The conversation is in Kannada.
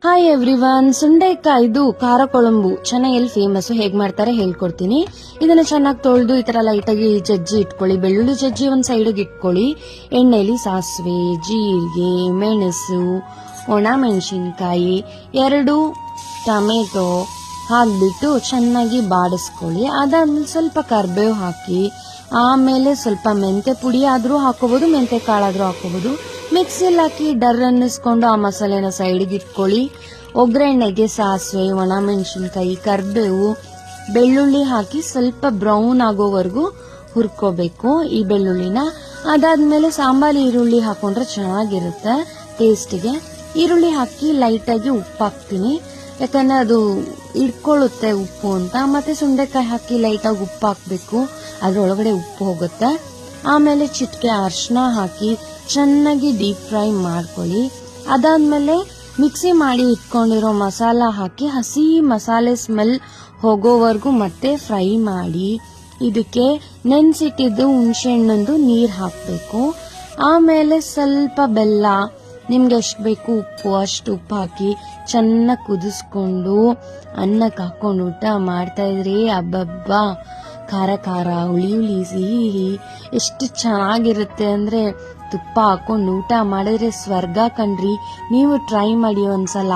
ಹಾಯ್ ಎವ್ರಿವನ್, ಸುಂಡೆಕಾಯ್ದು ಖಾರ ಕೊಳಂಬು ಚೆನ್ನಾಗಿ ಎಲ್ಲಿ ಫೇಮಸ್, ಹೇಗ್ ಮಾಡ್ತಾರೆ ಹೇಳ್ಕೊಡ್ತೀನಿ. ಇದನ್ನ ಚೆನ್ನಾಗಿ ತೊಳೆದು ಈ ತರ ಲೈಟ್ ಆಗಿ ಜಜ್ಜಿ ಇಟ್ಕೊಳ್ಳಿ. ಬೆಳ್ಳುಳ್ಳಿ ಜಜ್ಜಿ ಒಂದ್ ಸೈಡ್ಗೆ ಇಟ್ಕೊಳ್ಳಿ. ಎಣ್ಣೆಲಿ ಸಾಸಿವೆ, ಜೀರಿಗೆ, ಮೆಣಸು, ಒಣ ಮೆಣಸಿನ್ಕಾಯಿ, 2 ಟೊಮೆಟೊ ಹಾಕ್ಬಿಟ್ಟು ಚೆನ್ನಾಗಿ ಬಾಡಿಸ್ಕೊಳ್ಳಿ. ಅದಾದ್ಮೇಲೆ ಸ್ವಲ್ಪ ಕರ್ಬೇವು ಹಾಕಿ, ಆಮೇಲೆ ಸ್ವಲ್ಪ ಮೆಂತೆ ಪುಡಿ ಆದ್ರೂ ಹಾಕೋಬಹುದು, ಮೆಂತೆ ಕಾಳಾದ್ರೂ ಹಾಕೋಬಹುದು. ಮಿಕ್ಸಿಲ್ ಹಾಕಿ ಡರ್ ಅನ್ನಿಸ್ಕೊಂಡು ಆ ಮಸಾಲೆನ ಸೈಡ್ಗೆ ಇಟ್ಕೊಳ್ಳಿ. ಒಗ್ಗರಣೆಗೆ ಸಾಸಿವೆ, ಒಣ ಮೆಣಸಿನ್ಕಾಯಿ, ಕರ್ಬೇವು, ಬೆಳ್ಳುಳ್ಳಿ ಹಾಕಿ ಸ್ವಲ್ಪ ಬ್ರೌನ್ ಆಗೋವರೆಗೂ ಹುರ್ಕೋಬೇಕು ಈ ಬೆಳ್ಳುಳ್ಳಿನ. ಅದಾದ್ಮೇಲೆ ಸಾಂಬಾರ್ ಈರುಳ್ಳಿ ಹಾಕೊಂಡ್ರೆ ಚೆನ್ನಾಗಿರುತ್ತೆ ಟೇಸ್ಟ್ಗೆ. ಈರುಳ್ಳಿ ಹಾಕಿ ಲೈಟ್ ಆಗಿ ಉಪ್ಪು ಹಾಕ್ತೀನಿ, ಯಾಕಂದ್ರೆ ಅದು ಇಟ್ಕೊಳ್ಳುತ್ತೆ ಉಪ್ಪು ಅಂತ. ಮತ್ತೆ ಸುಂಡೆಕಾಯಿ ಹಾಕಿ ಲೈಟ್ ಆಗಿ ಉಪ್ಪು ಹಾಕ್ಬೇಕು, ಅದ್ರೊಳಗಡೆ ಉಪ್ಪು ಹೋಗುತ್ತೆ. ಆಮೇಲೆ ಚಿಟಿಕೆ ಅರಿಶಿನ ಹಾಕಿ ಚೆನ್ನಾಗಿ ಡೀಪ್ ಫ್ರೈ ಮಾಡ್ಕೊಳ್ಳಿ. ಅದಾದ್ಮೇಲೆ ಮಿಕ್ಸಿ ಮಾಡಿ ಇಟ್ಕೊಂಡಿರೋ ಮಸಾಲ ಹಾಕಿ ಹಸಿ ಮಸಾಲೆ ಸ್ಮೆಲ್ ಹೋಗೋವರೆಗೂ ಮತ್ತೆ ಫ್ರೈ ಮಾಡಿ. ಇದಕ್ಕೆ ನೆನ್ಸಿಟ್ಟಿದ್ದು ಹುಣಸೆ ಹಣ್ಣಂದು ನೀರ್ ಹಾಕ್ಬೇಕು. ಆಮೇಲೆ ಸ್ವಲ್ಪ ಬೆಲ್ಲ, ನಿಮ್ಗೆ ಎಷ್ಟು ಬೇಕು ಉಪ್ಪು ಅಷ್ಟು ಉಪ್ಪು ಹಾಕಿ ಚೆನ್ನಾಗಿ ಕುದಿಸ್ಕೊಂಡು ಅನ್ನಕ್ಕೆ ಹಾಕೊಂಡು ಊಟ ಮಾಡ್ತಾ ಇದ್ರಿ. ಹಬ್ಬಬ್ಬ, ಖಾರ ಖಾರ, ಹುಳಿ ಹುಳಿ, ಸಿಹಿ ಎಷ್ಟು ಚೆನ್ನಾಗಿರುತ್ತೆ ಅಂದ್ರೆ ತುಪ್ಪ ಹಾಕೊಂಡು ಊಟ ಮಾಡಿದ್ರೆ ಸ್ವರ್ಗ ಕಣ್ರಿ. ನೀವು ಟ್ರೈ ಮಾಡಿ ಒಂದ್ಸಲ.